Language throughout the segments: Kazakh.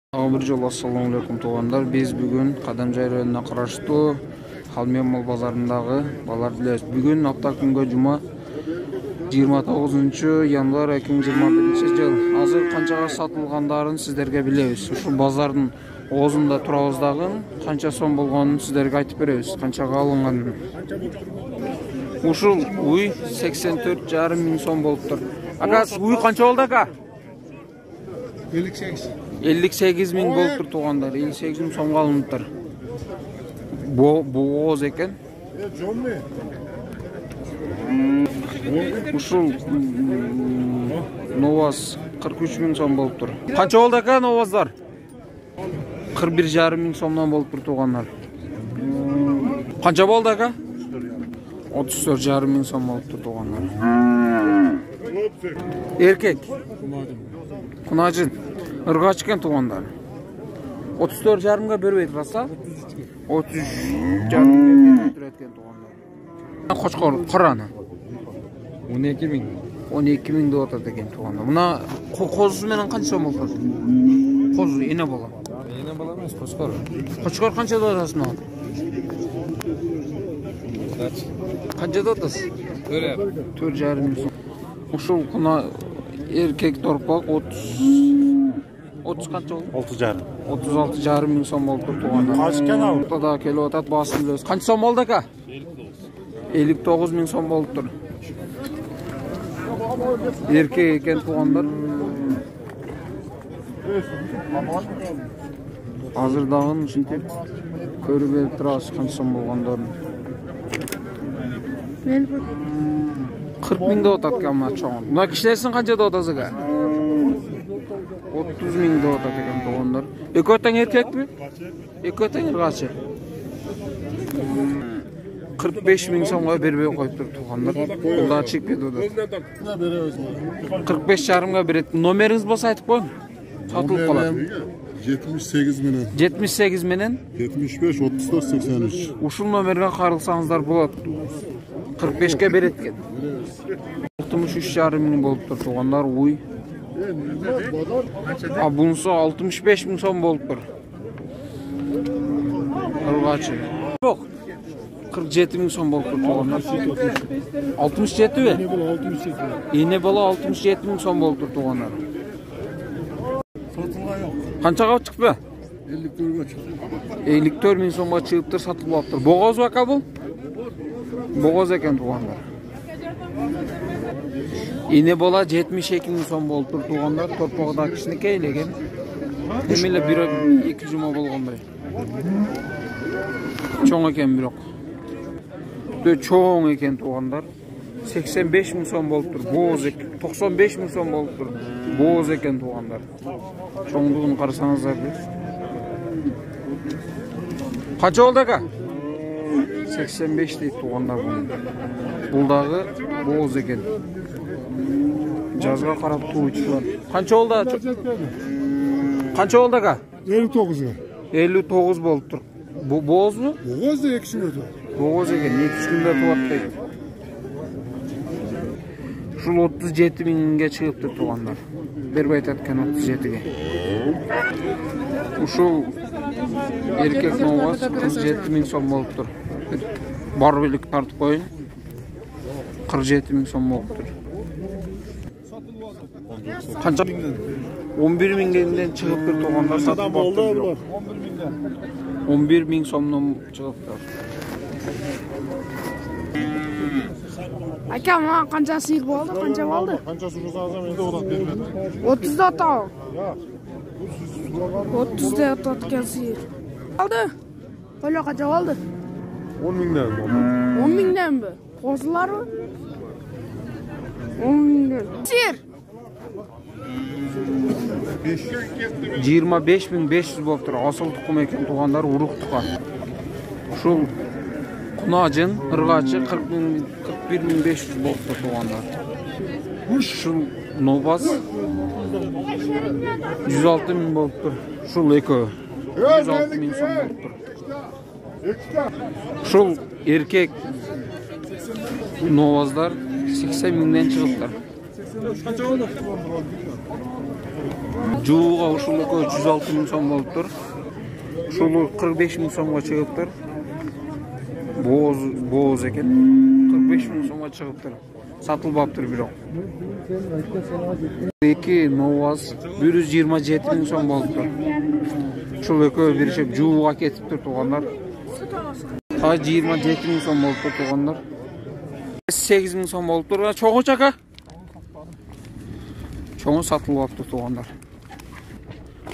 Bir жолу assalamu alaikum туғандар. Biz бүгін Қадамжай районуна караштуу Халмен мал базарындагы балар билебиз. Бүгүн апта күнгө жума 29 январь 2021 жыл. Азыр канчага сатылгандарын сиздерге билебиз. Ушул базардын оозунда турабыз дагы. Канча сом болгонун сиздерге айтып беребиз. Канчага алынганын. Ушул уй 84,5 миң сом болуптур. Ага, уй канча болду ага? 58 миң болуптур туғандар. 58 миң сомго алыныптыр. Бооз экен. Ушул новаз 43 миң сом болуптур. Канча болду ага новаздар? 41,5 миң сомдон болуптур туғандар. Канча болду ага? 34,5 миң сом болуптур туғандар. Эркек. Кунажын. Ыргач экен туғандар. 34,5 бербейт раса? 33,5 берип экен туғандар. Кочкор караны. 12 миң. 12 миң деп атат экен туғандар. Мына козусу менен канча сом болот? Козу эне бала. Эне бала эмес, кочкор. Кочкор канча деп атасың ал? Канча деп атасың? 4,5 миң сом. Ушул куна эркек торпак 30 канча болду? 36,5 миң сом болуптур туғандар. Качкан ал. Тада келип атат, баасын билебиз. Канча сом болду ака? 59 миң сом болуптур. Эркек экен туғандар. Азыр дагы ушинтип көрүп берип турабыз канча сом болгондорун. 40 миң деп атат экен мына чоң. Мына кичинесин канча деп атасыз ака? 30 миң деп атат экен туғандар. Экөө тең эркекпи? Экөө тең ыргачы. 45 миң сомго бербей коюптур туғандар. Бул да чекпет өдө. 45,5 берет. Номериңиз болсо айтып коюң. Сатылып калат. 78 менен. 78 менен 75 34 83. Ушул номерге карылсаңыздар болот. 45ке берет экен. 63,5 миң болуптур туғандар. Уй. А бунусу 65 миң сом болуптур. Ыргачы. Жок. 47 миң сом болуптур туғандар. 67 бе? Эне бала 67 миң сом болуптур туғандар. Канчага чыкпы? 54 чыкты. 54 миң сомго чыгыптыр, сатылып алыптыр. Богоз ака бул? Богоз экен туғандар. Эне бала 72 миң сом болуптур туғандар. Торпогу да кичинекей элеген. Эмеле 1-2 жума болгондой. Чоң экен бирок. Чоң экен туғандар. 85 миң сом болуптур. Бооз экен. 95 миң сом болуптур. Бооз экен туғандар. Чоңдугун карасаңыздар. Канча болду ака? 85 дейт туғандар бул. Бул дагы бооз экен. Жазга карап туучулар. Канча болду? Канча болду ака? 59'a. 59 болуптур. Бу боозбу? Boğaz da ekşin ödü. Бооз экен, 2 күндө туат дейт. Ушул 37 миңге чыгыптыр туғандар. Бербей ататкан 37ге. Ушул эркек новаз 47 миң сом болуптур. Бар белик тартып коюн. 47 миң сом болуптур. Канча? 11 миңден чыгыптыр туғандар, сатып алыптыр. 11 миң сомдон чыгыптыр. Aka, mana qancha sıyır bo'ldi? Qancha bo'ldi? Qanchasi rozazam endi odat bermedi. 30 da ata. Ya. 30 da atayotgan sıyır. Oldi? Qo'ylar qancha bo'ldi? 10 mingdan. 10 mingdanmi? Qo'zilarmi? 10 mingdan. Sıyır. 25.500 болуптур. Асыл тукум экен туғандар, урук тукан. Ушул кунажын, ыргачы 41.500 болуптур туғандар. Ушул новаз 106 миң болуптур. Ушул экөө 106 миң сом болуптур. Ушул эркек новаздар 80 миңден чыгыптыр. Жууга ушул экөө 106 миң сом болуптур. Ушул 45 миң сомго чыгыптыр. Бооз экен. 45 миң сомго чыгыптыр. Сатылбаптыр бирок. Эки новаз 127 миң сом болуптур. Ушул экөө биришип жууга кетиптир туугандар. Та 27 миң сом болуптур туугандар. 8 миң сом болуптур. Чоңу чака. Чоңу сатылбаптыр туугандар.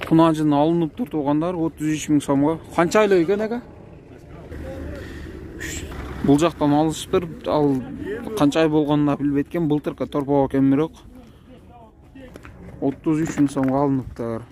Кунажын алыныптыр туугандар 33 миң сомго. Канча айлы экен ака? Бул жактан алышыптыр. Ал канча ай болгонун билбейт экен. Былтыркы торпоо экен бирок 33 миң сомго алыныптыр.